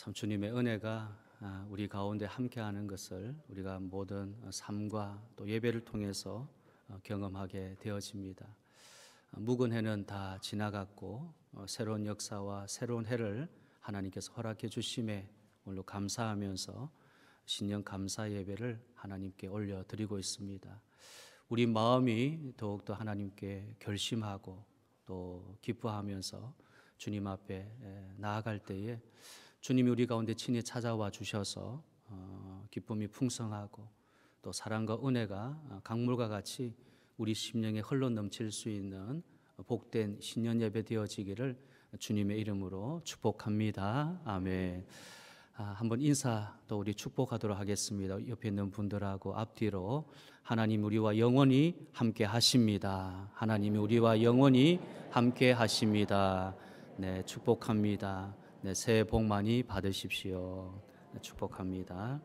참 주님의 은혜가 우리 가운데 함께하는 것을 우리가 모든 삶과 또 예배를 통해서 경험하게 되어집니다. 묵은 해는 다 지나갔고 새로운 역사와 새로운 해를 하나님께서 허락해 주심에 오늘로 감사하면서 신년 감사 예배를 하나님께 올려드리고 있습니다. 우리 마음이 더욱더 하나님께 결심하고 또 기뻐하면서 주님 앞에 나아갈 때에 주님이 우리 가운데 친히 찾아와 주셔서 기쁨이 풍성하고 또 사랑과 은혜가 강물과 같이 우리 심령에 흘러 넘칠 수 있는 복된 신년 예배 되어지기를 주님의 이름으로 축복합니다. 아멘. 한번 인사 또 우리 축복하도록 하겠습니다. 옆에 있는 분들하고 앞뒤로 하나님 우리와 영원히 함께 하십니다. 하나님이 우리와 영원히 함께 하십니다. 네, 축복합니다. 네, 새해 복 많이 받으십시오. 네, 축복합니다.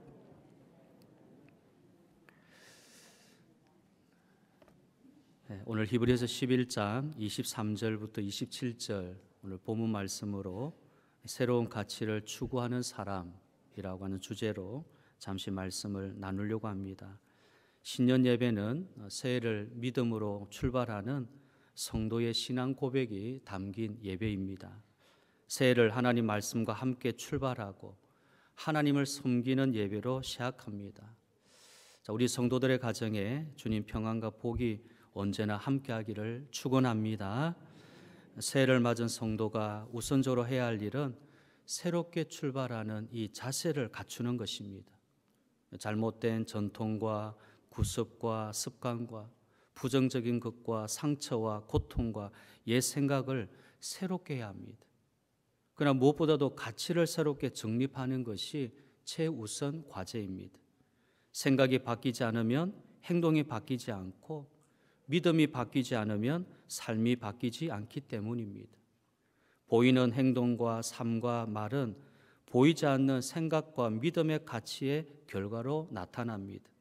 네, 오늘 히브리서 11장 23절부터 27절 오늘 본문 말씀으로 새로운 가치를 추구하는 사람이라고 하는 주제로 잠시 말씀을 나누려고 합니다. 신년 예배는 새해를 믿음으로 출발하는 성도의 신앙 고백이 담긴 예배입니다. 새해를 하나님 말씀과 함께 출발하고 하나님을 섬기는 예배로 시작합니다. 우리 성도들의 가정에 주님 평안과 복이 언제나 함께하기를 축원합니다. 새해를 맞은 성도가 우선적으로 해야 할 일은 새롭게 출발하는 이 자세를 갖추는 것입니다. 잘못된 전통과 구습과 습관과 부정적인 것과 상처와 고통과 옛 생각을 새롭게 해야 합니다. 그러나 무엇보다도 가치를 새롭게 정립하는 것이 최우선 과제입니다. 생각이 바뀌지 않으면 행동이 바뀌지 않고 믿음이 바뀌지 않으면 삶이 바뀌지 않기 때문입니다. 보이는 행동과 삶과 말은 보이지 않는 생각과 믿음의 가치의 결과로 나타납니다.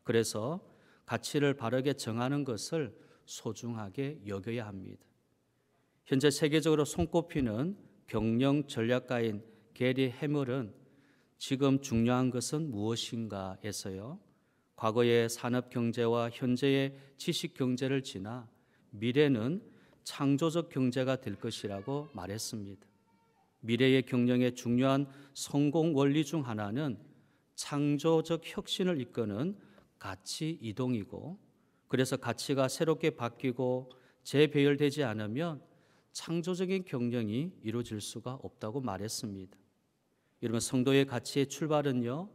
그래서 가치를 바르게 정하는 것을 소중하게 여겨야 합니다. 현재 세계적으로 손꼽히는 경영 전략가인 게리 해멀은 지금 중요한 것은 무엇인가에서요, 과거의 산업 경제와 현재의 지식 경제를 지나 미래는 창조적 경제가 될 것이라고 말했습니다. 미래의 경영의 중요한 성공 원리 중 하나는 창조적 혁신을 이끄는 가치 이동이고, 그래서 가치가 새롭게 바뀌고 재배열되지 않으면 창조적인 경영이 이루어질 수가 없다고 말했습니다. 여러분, 성도의 가치의 출발은요,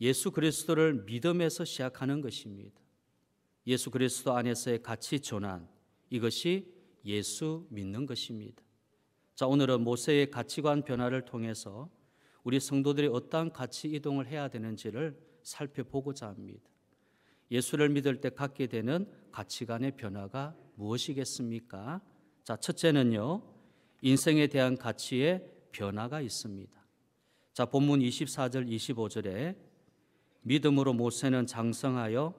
예수 그리스도를 믿음에서 시작하는 것입니다. 예수 그리스도 안에서의 가치 전환, 이것이 예수 믿는 것입니다. 자, 오늘은 모세의 가치관 변화를 통해서 우리 성도들이 어떠한 가치 이동을 해야 되는지를 살펴보고자 합니다. 예수를 믿을 때 갖게 되는 가치관의 변화가 무엇이겠습니까? 자, 첫째는요, 인생에 대한 가치의 변화가 있습니다. 자, 본문 24절 25절에 믿음으로 모세는 장성하여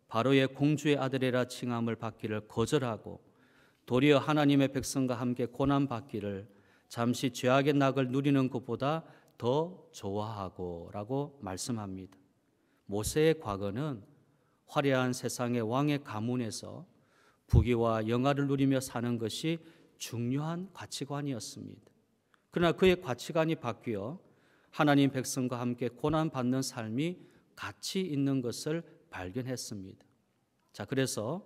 바로의 공주의 아들이라 칭함을 받기를 거절하고 도리어 하나님의 백성과 함께 고난 받기를 잠시 죄악의 낙을 누리는 것보다 더 좋아하고 라고 말씀합니다. 모세의 과거는 화려한 세상의 왕의 가문에서 부귀와 영화를 누리며 사는 것이 중요한 가치관이었습니다. 그러나 그의 가치관이 바뀌어 하나님 백성과 함께 고난받는 삶이 가치 있는 것을 발견했습니다. 자, 그래서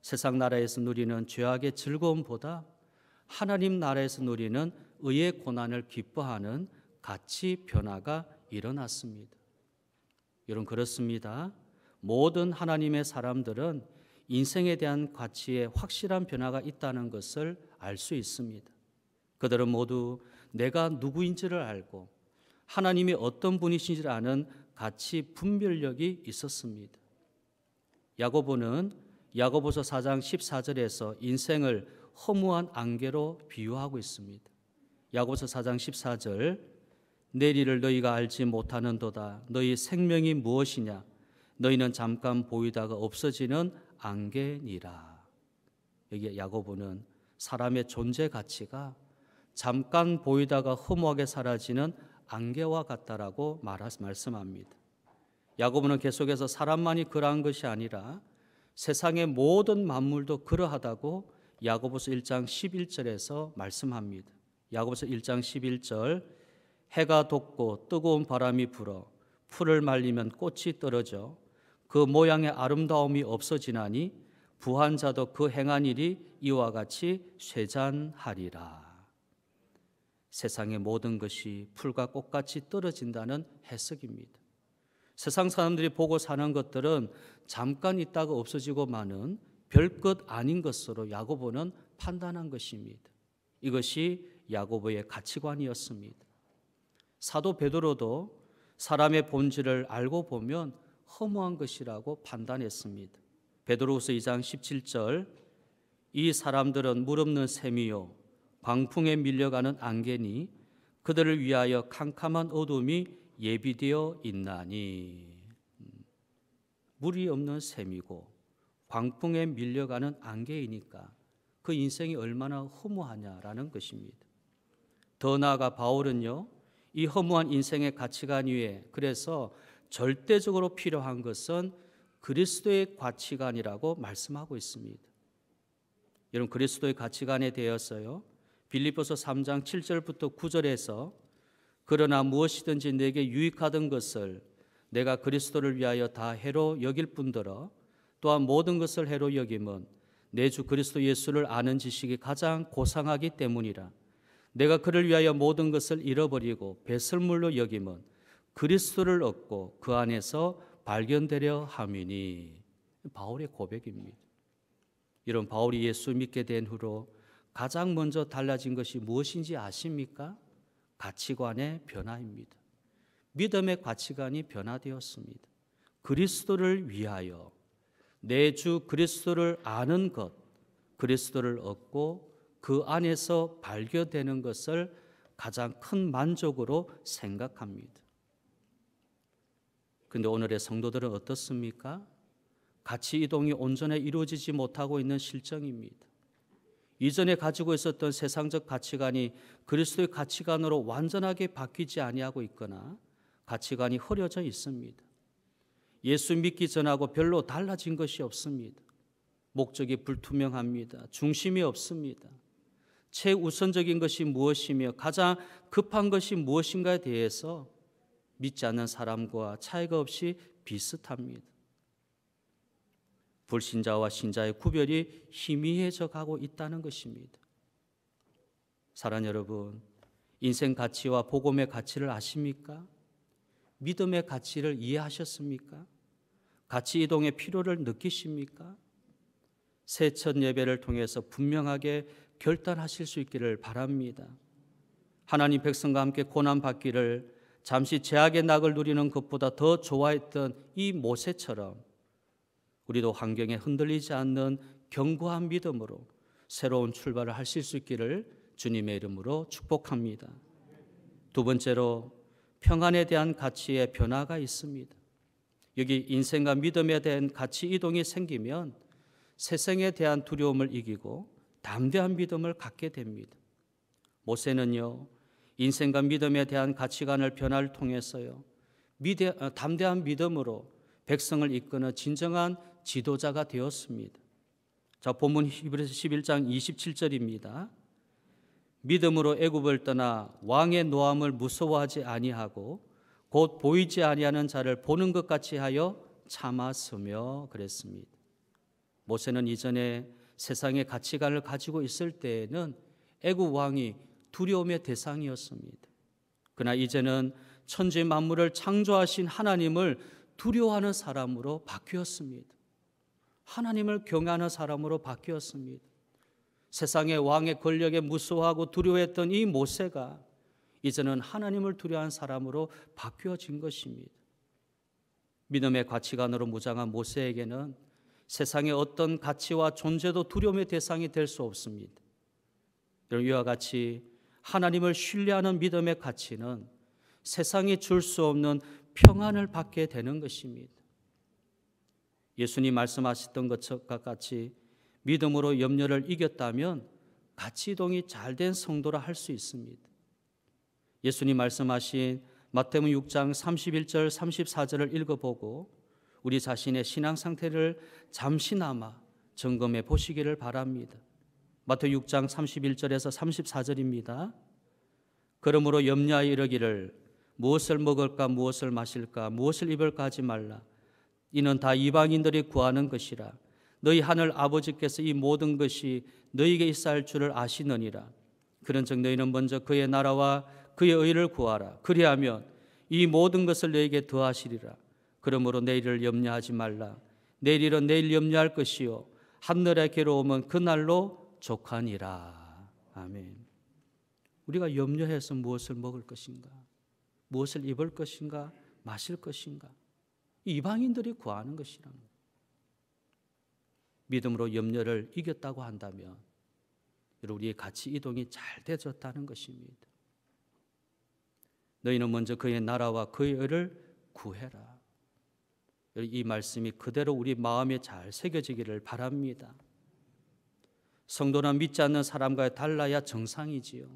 세상 나라에서 누리는 죄악의 즐거움보다 하나님 나라에서 누리는 의의 고난을 기뻐하는 가치 변화가 일어났습니다. 여러분, 그렇습니다. 모든 하나님의 사람들은 인생에 대한 가치에 확실한 변화가 있다는 것을 알 수 있습니다. 그들은 모두 내가 누구인지를 알고 하나님이 어떤 분이신지를 아는 가치 분별력이 있었습니다. 야고보는 야고보서 4장 14절에서 인생을 허무한 안개로 비유하고 있습니다. 야고보서 4장 14절, 내일을 너희가 알지 못하는도다. 너희 생명이 무엇이냐? 너희는 잠깐 보이다가 없어지는 안개니라. 여기 야고보는 사람의 존재 가치가 잠깐 보이다가 허무하게 사라지는 안개와 같다라고 말씀합니다. 야고보는 계속해서 사람만이 그러한 것이 아니라 세상의 모든 만물도 그러하다고 야고보서 1장 11절에서 말씀합니다. 야고보서 1장 11절 해가 돋고 뜨거운 바람이 불어 풀을 말리면 꽃이 떨어져 그 모양의 아름다움이 없어지나니 부한 자도 그 행한 일이 이와 같이 쇠잔하리라. 세상의 모든 것이 풀과 꽃같이 떨어진다는 해석입니다. 세상 사람들이 보고 사는 것들은 잠깐 있다가 없어지고 마는 별것 아닌 것으로 야고보는 판단한 것입니다. 이것이 야고보의 가치관이었습니다. 사도 베드로도 사람의 본질을 알고 보면 허무한 것이라고 판단했습니다. 베드로후서 2장 17절 이 사람들은 물 없는 샘이요 광풍에 밀려가는 안개니 그들을 위하여 캄캄한 어둠이 예비되어 있나니. 물이 없는 샘이고 광풍에 밀려가는 안개이니까 그 인생이 얼마나 허무하냐라는 것입니다. 더 나아가 바울은요, 이 허무한 인생의 가치관 위에 그래서 절대적으로 필요한 것은 그리스도의 가치관이라고 말씀하고 있습니다. 여러분, 그리스도의 가치관에 대해서요, 빌립보서 3장 7절부터 9절에서 그러나 무엇이든지 내게 유익하던 것을 내가 그리스도를 위하여 다 해로 여길 뿐더러 또한 모든 것을 해로 여김은 내 주 그리스도 예수를 아는 지식이 가장 고상하기 때문이라. 내가 그를 위하여 모든 것을 잃어버리고 배설물로 여김은 그리스도를 얻고 그 안에서 발견되려 함이니. 바울의 고백입니다. 이런 바울이 예수 믿게 된 후로 가장 먼저 달라진 것이 무엇인지 아십니까? 가치관의 변화입니다. 믿음의 가치관이 변화되었습니다. 그리스도를 위하여 내 주 그리스도를 아는 것, 그리스도를 얻고 그 안에서 발견되는 것을 가장 큰 만족으로 생각합니다. 그런데 오늘의 성도들은 어떻습니까? 가치 이동이 온전히 이루어지지 못하고 있는 실정입니다. 이전에 가지고 있었던 세상적 가치관이 그리스도의 가치관으로 완전하게 바뀌지 아니하고 있거나 가치관이 흐려져 있습니다. 예수 믿기 전하고 별로 달라진 것이 없습니다. 목적이 불투명합니다. 중심이 없습니다. 최우선적인 것이 무엇이며 가장 급한 것이 무엇인가에 대해서 믿지 않는 사람과 차이가 없이 비슷합니다. 불신자와 신자의 구별이 희미해져 가고 있다는 것입니다. 사랑하는 여러분, 인생 가치와 복음의 가치를 아십니까? 믿음의 가치를 이해하셨습니까? 가치 이동의 필요를 느끼십니까? 새 첫 예배를 통해서 분명하게 결단하실 수 있기를 바랍니다. 하나님 백성과 함께 고난받기를 잠시 죄악의 낙을 누리는 것보다 더 좋아했던 이 모세처럼 우리도 환경에 흔들리지 않는 견고한 믿음으로 새로운 출발을 하실 수 있기를 주님의 이름으로 축복합니다. 두 번째로 평안에 대한 가치의 변화가 있습니다. 여기 인생과 믿음에 대한 가치 이동이 생기면 세상에 대한 두려움을 이기고 담대한 믿음을 갖게 됩니다. 모세는요, 인생과 믿음에 대한 가치관을 변화를 통해서요, 담대한 믿음으로 백성을 이끄는 진정한 지도자가 되었습니다. 자, 본문 히브리서 11장 27절입니다. 믿음으로 애굽을 떠나 왕의 노함을 무서워하지 아니하고 곧 보이지 아니하는 자를 보는 것 같이 하여 참았으며 그랬습니다. 모세는 이전에 세상의 가치관을 가지고 있을 때에는 애굽 왕이 두려움의 대상이었습니다. 그러나 이제는 천지 만물을 창조하신 하나님을 두려워하는 사람으로 바뀌었습니다. 하나님을 경외하는 사람으로 바뀌었습니다. 세상의 왕의 권력에 무서워하고 두려워했던 이 모세가 이제는 하나님을 두려워하는 사람으로 바뀌어진 것입니다. 믿음의 가치관으로 무장한 모세에게는 세상의 어떤 가치와 존재도 두려움의 대상이 될 수 없습니다. 이와 같이 하나님을 신뢰하는 믿음의 가치는 세상이 줄 수 없는 평안을 받게 되는 것입니다. 예수님 말씀하셨던 것과 같이 믿음으로 염려를 이겼다면 가치 이동이 잘된 성도라 할 수 있습니다. 예수님 말씀하신 마태복음 6장 31절 34절을 읽어보고 우리 자신의 신앙 상태를 잠시나마 점검해 보시기를 바랍니다. 마태복음 6장 31절에서 34절입니다. 그러므로 염려하여 이르기를 무엇을 먹을까 무엇을 마실까 무엇을 입을까 하지 말라. 이는 다 이방인들이 구하는 것이라. 너희 하늘 아버지께서 이 모든 것이 너희에게 있어야 할 줄을 아시느니라. 그런즉 너희는 먼저 그의 나라와 그의 의를 구하라. 그리하면 이 모든 것을 너희에게 더하시리라. 그러므로 내일을 염려하지 말라. 내일은 내일 염려할 것이요 한날의 괴로움은 그날로 족하니라. 아멘. 우리가 염려해서 무엇을 먹을 것인가, 무엇을 입을 것인가, 마실 것인가, 이방인들이 구하는 것이란 거예요. 믿음으로 염려를 이겼다고 한다면 우리의 가치 이동이 잘 되어졌다는 것입니다. 너희는 먼저 그의 나라와 그의 의를 구해라. 이 말씀이 그대로 우리 마음에 잘 새겨지기를 바랍니다. 성도나 믿지 않는 사람과 달라야 정상이지요.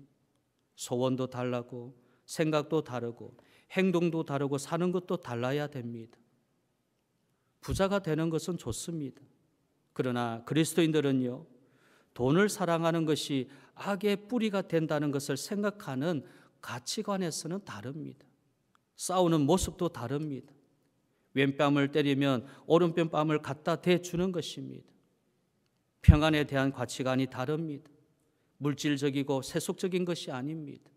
소원도 달라고 생각도 다르고 행동도 다르고 사는 것도 달라야 됩니다. 부자가 되는 것은 좋습니다. 그러나 그리스도인들은요, 돈을 사랑하는 것이 악의 뿌리가 된다는 것을 생각하는 가치관에서는 다릅니다. 싸우는 모습도 다릅니다. 왼뺨을 때리면 오른편 뺨을 갖다 대주는 것입니다. 평안에 대한 가치관이 다릅니다. 물질적이고 세속적인 것이 아닙니다.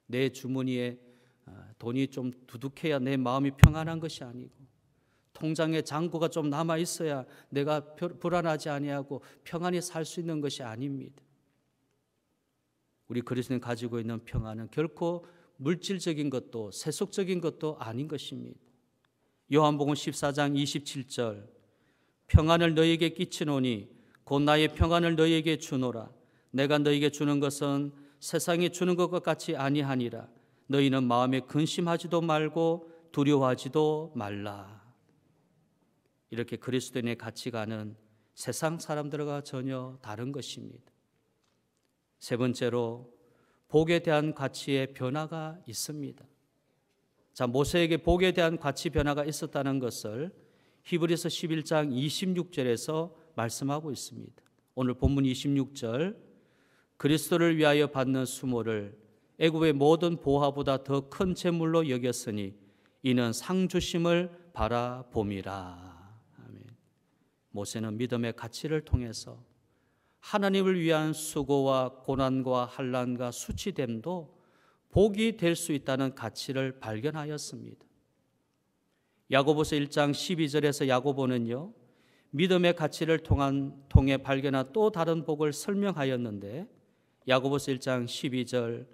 내 주머니에 돈이 좀 두둑해야 내 마음이 평안한 것이 아니고, 통장에 잔고가 좀 남아 있어야 내가 불안하지 아니하고 평안히 살 수 있는 것이 아닙니다. 우리 그리스도인이 가지고 있는 평안은 결코 물질적인 것도 세속적인 것도 아닌 것입니다. 요한복음 14장 27절, 평안을 너희에게 끼치노니 곧 나의 평안을 너희에게 주노라. 내가 너희에게 주는 것은 세상이 주는 것과 같이 아니하니라. 너희는 마음에 근심하지도 말고 두려워하지도 말라. 이렇게 그리스도인의 가치관은 세상 사람들과 전혀 다른 것입니다. 세 번째로 복에 대한 가치의 변화가 있습니다. 자, 모세에게 복에 대한 가치 변화가 있었다는 것을 히브리서 11장 26절에서 말씀하고 있습니다. 오늘 본문 26절, 그리스도를 위하여 받는 수모를 애굽의 모든 보화보다 더 큰 재물로 여겼으니 이는 상 주심을 바라봄이라. 아멘. 모세는 믿음의 가치를 통해서 하나님을 위한 수고와 고난과 환난과 수치됨도 복이 될 수 있다는 가치를 발견하였습니다. 야고보서 1장 12절에서 야고보는요, 믿음의 가치를 통해 발견한 또 다른 복을 설명하였는데, 야고보서 1장 12절,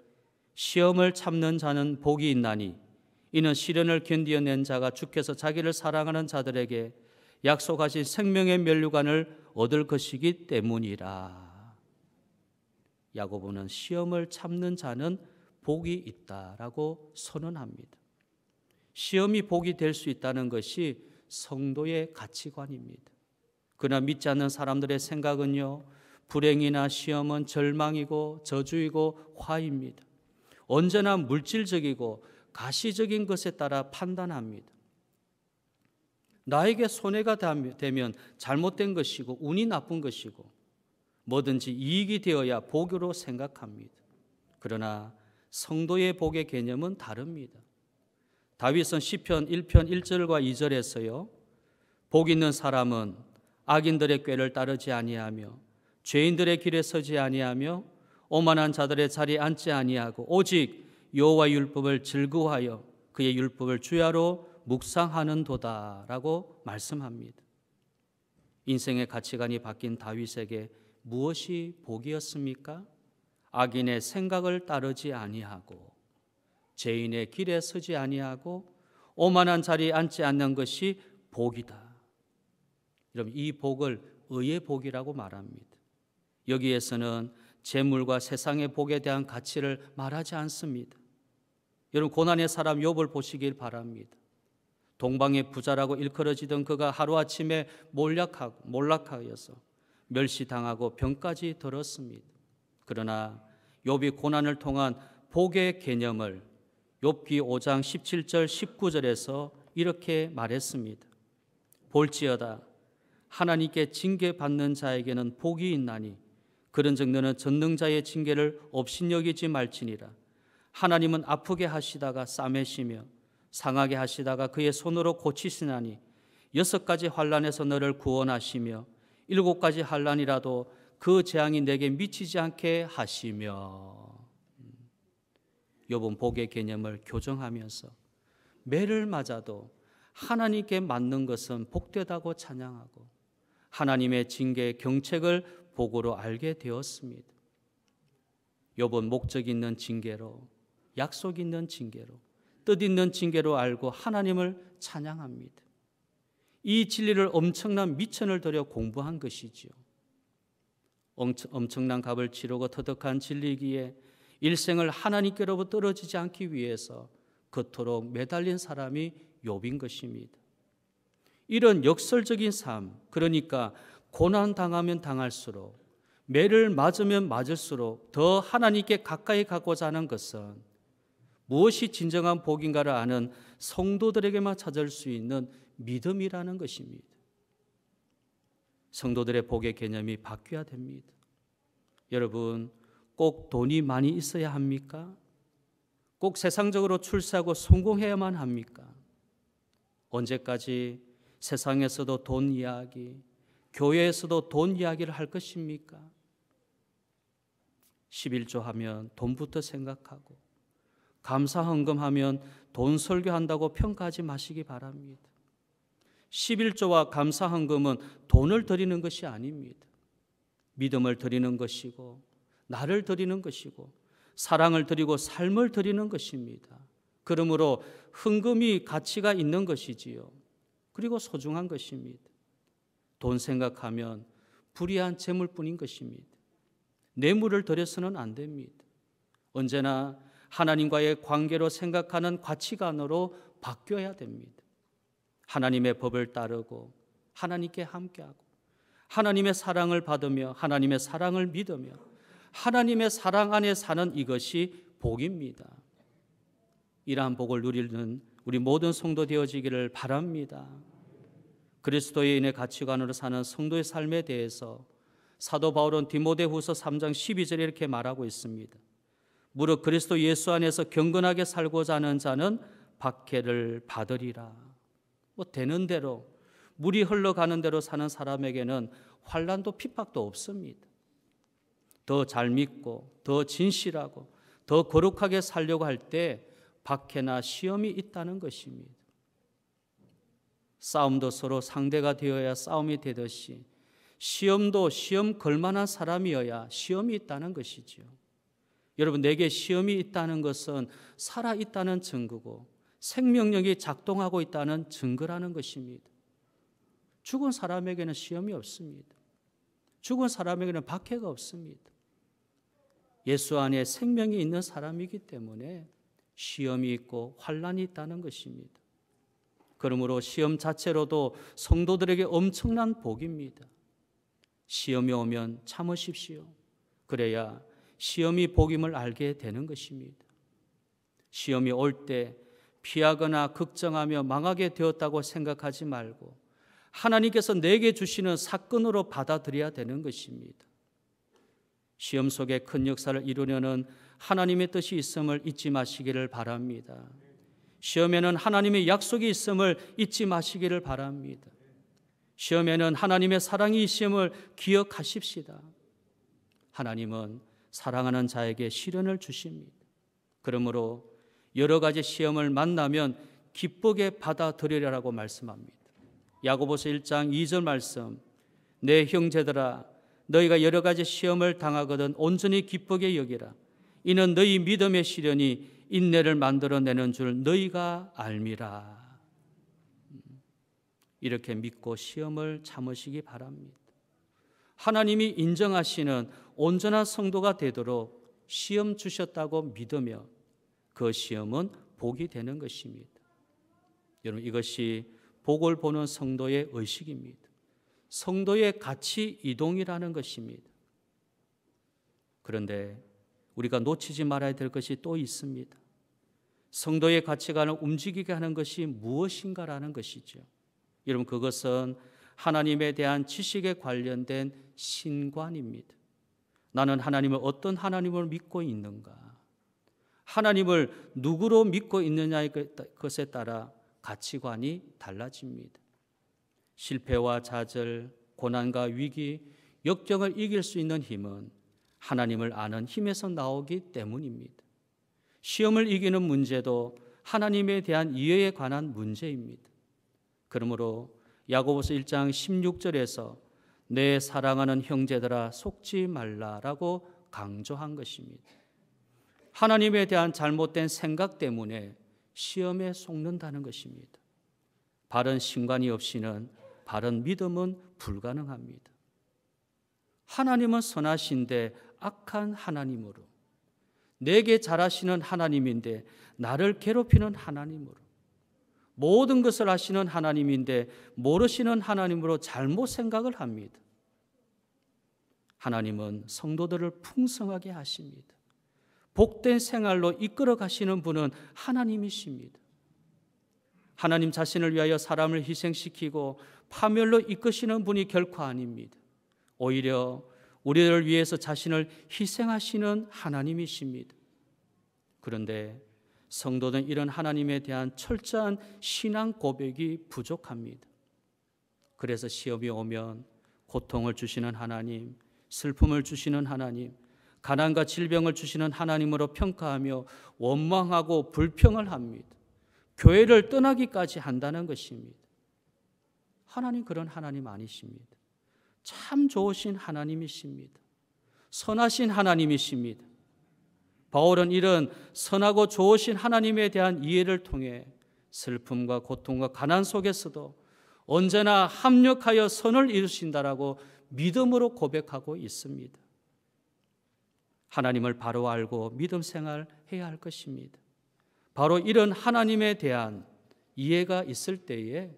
시험을 참는 자는 복이 있나니 이는 시련을 견디어낸 자가 주께서 자기를 사랑하는 자들에게 약속하신 생명의 면류관을 얻을 것이기 때문이라. 야고보는 시험을 참는 자는 복이 있다라고 선언합니다. 시험이 복이 될 수 있다는 것이 성도의 가치관입니다. 그러나 믿지 않는 사람들의 생각은요, 불행이나 시험은 절망이고 저주이고 화입니다. 언제나 물질적이고 가시적인 것에 따라 판단합니다. 나에게 손해가 되면 잘못된 것이고 운이 나쁜 것이고 뭐든지 이익이 되어야 복으로 생각합니다. 그러나 성도의 복의 개념은 다릅니다. 다윗은 시편 1편 1절과 2절에서요, 복 있는 사람은 악인들의 꾀를 따르지 아니하며 죄인들의 길에 서지 아니하며 오만한 자들의 자리에 앉지 아니하고 오직 여호와의 율법을 즐거워하여 그의 율법을 주야로 묵상하는도다라고 말씀합니다. 인생의 가치관이 바뀐 다윗에게 무엇이 복이었습니까? 악인의 생각을 따르지 아니하고 죄인의 길에 서지 아니하고 오만한 자리에 앉지 않는 것이 복이다. 여러분, 이 복을 의의 복이라고 말합니다. 여기에서는 재물과 세상의 복에 대한 가치를 말하지 않습니다. 여러분, 고난의 사람 욥을 보시길 바랍니다. 동방의 부자라고 일컬어지던 그가 하루아침에 몰락하여서 멸시당하고 병까지 들었습니다. 그러나 욥이 고난을 통한 복의 개념을 욥기 5장 17절 19절에서 이렇게 말했습니다. 볼지어다 하나님께 징계받는 자에게는 복이 있나니 그런즉 너는 전능자의 징계를 업신여기지 말지니라. 하나님은 아프게 하시다가 싸매시며 상하게 하시다가 그의 손으로 고치시나니 6가지 환난에서 너를 구원하시며 7가지 환난이라도 그 재앙이 내게 미치지 않게 하시며. 욥은 복의 개념을 교정하면서 매를 맞아도 하나님께 맞는 것은 복되다고 찬양하고 하나님의 징계의 경책을 복으로 알게 되었습니다. 욥은 목적 있는 징계로, 약속 있는 징계로, 뜻 있는 징계로 알고 하나님을 찬양합니다. 이 진리를 엄청난 미천을 들여 공부한 것이지요. 엄청난 값을 치르고 터득한 진리기에 일생을 하나님께로부터 떨어지지 않기 위해서 그토록 매달린 사람이 욥인 것입니다. 이런 역설적인 삶, 그러니까 고난 당하면 당할수록, 매를 맞으면 맞을수록 더 하나님께 가까이 가고자 하는 것은 무엇이 진정한 복인가를 아는 성도들에게만 찾을 수 있는 믿음이라는 것입니다. 성도들의 복의 개념이 바뀌어야 됩니다. 여러분, 꼭 돈이 많이 있어야 합니까? 꼭 세상적으로 출세하고 성공해야만 합니까? 언제까지 세상에서도 돈 이야기, 교회에서도 돈 이야기를 할 것입니까? 11조 하면 돈부터 생각하고 감사 헌금하면 돈 설교한다고 평가하지 마시기 바랍니다. 11조와 감사 헌금은 돈을 드리는 것이 아닙니다. 믿음을 드리는 것이고 나를 드리는 것이고 사랑을 드리고 삶을 드리는 것입니다. 그러므로 헌금이 가치가 있는 것이지요. 그리고 소중한 것입니다. 돈 생각하면 불의한 재물뿐인 것입니다. 뇌물을 드려서는 안 됩니다. 언제나 하나님과의 관계로 생각하는 가치관으로 바뀌어야 됩니다. 하나님의 법을 따르고 하나님께 함께하고 하나님의 사랑을 받으며 하나님의 사랑을 믿으며 하나님의 사랑 안에 사는 이것이 복입니다. 이러한 복을 누리는 우리 모든 성도 되어지기를 바랍니다. 그리스도인의 가치관으로 사는 성도의 삶에 대해서 사도 바울은 디모데후서 3장 12절에 이렇게 말하고 있습니다. 무릇 그리스도 예수 안에서 경건하게 살고자 하는 자는 박해를 받으리라. 되는 대로, 물이 흘러가는 대로 사는 사람에게는 환난도 핍박도 없습니다. 더 잘 믿고 더 진실하고 더 거룩하게 살려고 할 때 박해나 시험이 있다는 것입니다. 싸움도 서로 상대가 되어야 싸움이 되듯이 시험도 시험 걸만한 사람이어야 시험이 있다는 것이지요. 여러분, 내게 시험이 있다는 것은 살아있다는 증거고 생명력이 작동하고 있다는 증거라는 것입니다. 죽은 사람에게는 시험이 없습니다. 죽은 사람에게는 박해가 없습니다. 예수 안에 생명이 있는 사람이기 때문에 시험이 있고 환난이 있다는 것입니다. 그러므로 시험 자체로도 성도들에게 엄청난 복입니다. 시험이 오면 참으십시오. 그래야 시험이 복임을 알게 되는 것입니다. 시험이 올 때 피하거나 걱정하며 망하게 되었다고 생각하지 말고 하나님께서 내게 주시는 사건으로 받아들여야 되는 것입니다. 시험 속에 큰 역사를 이루려는 하나님의 뜻이 있음을 잊지 마시기를 바랍니다. 시험에는 하나님의 약속이 있음을 잊지 마시기를 바랍니다. 시험에는 하나님의 사랑이 있음을 기억하십시다. 하나님은 사랑하는 자에게 시련을 주십니다. 그러므로 여러 가지 시험을 만나면 기쁘게 받아들이라고 말씀합니다. 야고보서 1장 2절 말씀, 내 형제들아 너희가 여러 가지 시험을 당하거든 온전히 기쁘게 여기라. 이는 너희 믿음의 시련이 인내를 만들어내는 줄 너희가 알미라. 이렇게 믿고 시험을 참으시기 바랍니다. 하나님이 인정하시는 온전한 성도가 되도록 시험 주셨다고 믿으며 그 시험은 복이 되는 것입니다. 여러분, 이것이 복을 보는 성도의 의식입니다. 성도의 가치 이동이라는 것입니다. 그런데 우리가 놓치지 말아야 될 것이 또 있습니다. 성도의 가치관을 움직이게 하는 것이 무엇인가라는 것이죠. 여러분, 그것은 하나님에 대한 지식에 관련된 신관입니다. 나는 하나님을 어떤 하나님을 믿고 있는가? 하나님을 누구로 믿고 있느냐의 것에 따라 가치관이 달라집니다. 실패와 좌절, 고난과 위기, 역경을 이길 수 있는 힘은 하나님을 아는 힘에서 나오기 때문입니다. 시험을 이기는 문제도 하나님에 대한 이해에 관한 문제입니다. 그러므로 야고보서 1장 16절에서 내 사랑하는 형제들아 속지 말라라고 강조한 것입니다. 하나님에 대한 잘못된 생각 때문에 시험에 속는다는 것입니다. 바른 신관이 없이는 바른 믿음은 불가능합니다. 하나님은 선하신데 악한 하나님으로, 내게 잘하시는 하나님인데 나를 괴롭히는 하나님으로, 모든 것을 아시는 하나님인데 모르시는 하나님으로 잘못 생각을 합니다. 하나님은 성도들을 풍성하게 하십니다. 복된 생활로 이끌어 가시는 분은 하나님이십니다. 하나님 자신을 위하여 사람을 희생시키고 파멸로 이끄시는 분이 결코 아닙니다. 오히려 우리를 위해서 자신을 희생하시는 하나님이십니다. 그런데 성도는 이런 하나님에 대한 철저한 신앙 고백이 부족합니다. 그래서 시험이 오면 고통을 주시는 하나님, 슬픔을 주시는 하나님, 가난과 질병을 주시는 하나님으로 평가하며 원망하고 불평을 합니다. 교회를 떠나기까지 한다는 것입니다. 하나님 그런 하나님 아니십니다. 참 좋으신 하나님이십니다. 선하신 하나님이십니다. 바울은 이런 선하고 좋으신 하나님에 대한 이해를 통해 슬픔과 고통과 가난 속에서도 언제나 합력하여 선을 이루신다라고 믿음으로 고백하고 있습니다. 하나님을 바로 알고 믿음 생활해야 할 것입니다. 바로 이런 하나님에 대한 이해가 있을 때에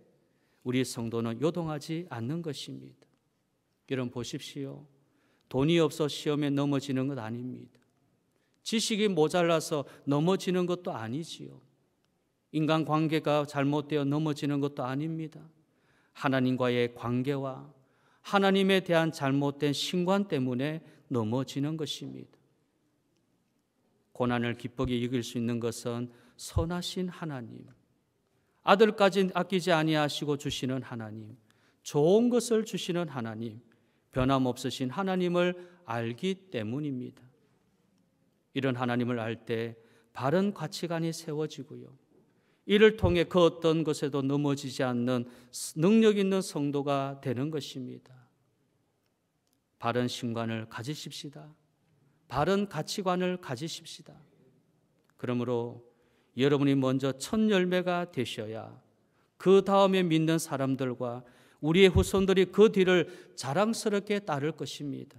우리 성도는 요동하지 않는 것입니다. 여러분 보십시오. 돈이 없어 시험에 넘어지는 것 아닙니다. 지식이 모자라서 넘어지는 것도 아니지요. 인간관계가 잘못되어 넘어지는 것도 아닙니다. 하나님과의 관계와 하나님에 대한 잘못된 신관 때문에 넘어지는 것입니다. 고난을 기쁘게 이길 수 있는 것은 선하신 하나님, 아들까지 아끼지 아니하시고 주시는 하나님, 좋은 것을 주시는 하나님, 변함없으신 하나님을 알기 때문입니다. 이런 하나님을 알 때 바른 가치관이 세워지고요. 이를 통해 그 어떤 것에도 넘어지지 않는 능력 있는 성도가 되는 것입니다. 바른 신관을 가지십시다. 바른 가치관을 가지십시다. 그러므로 여러분이 먼저 첫 열매가 되셔야 그 다음에 믿는 사람들과 우리의 후손들이 그 뒤를 자랑스럽게 따를 것입니다.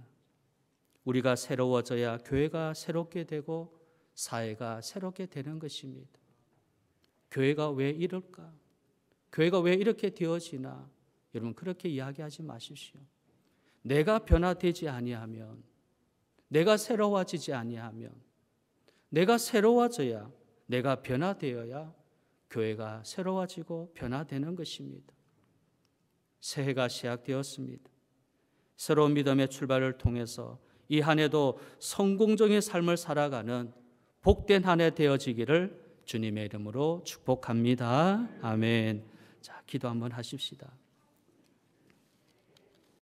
우리가 새로워져야 교회가 새롭게 되고 사회가 새롭게 되는 것입니다. 교회가 왜 이럴까? 교회가 왜 이렇게 되어지나? 여러분 그렇게 이야기하지 마십시오. 내가 변화되지 아니하면, 내가 새로워지지 아니하면, 내가 새로워져야, 내가 변화되어야 교회가 새로워지고 변화되는 것입니다. 새해가 시작되었습니다. 새로운 믿음의 출발을 통해서 이 한 해도 성공적인 삶을 살아가는 복된 한 해 되어지기를 주님의 이름으로 축복합니다. 아멘. 자, 기도 한번 하십시다.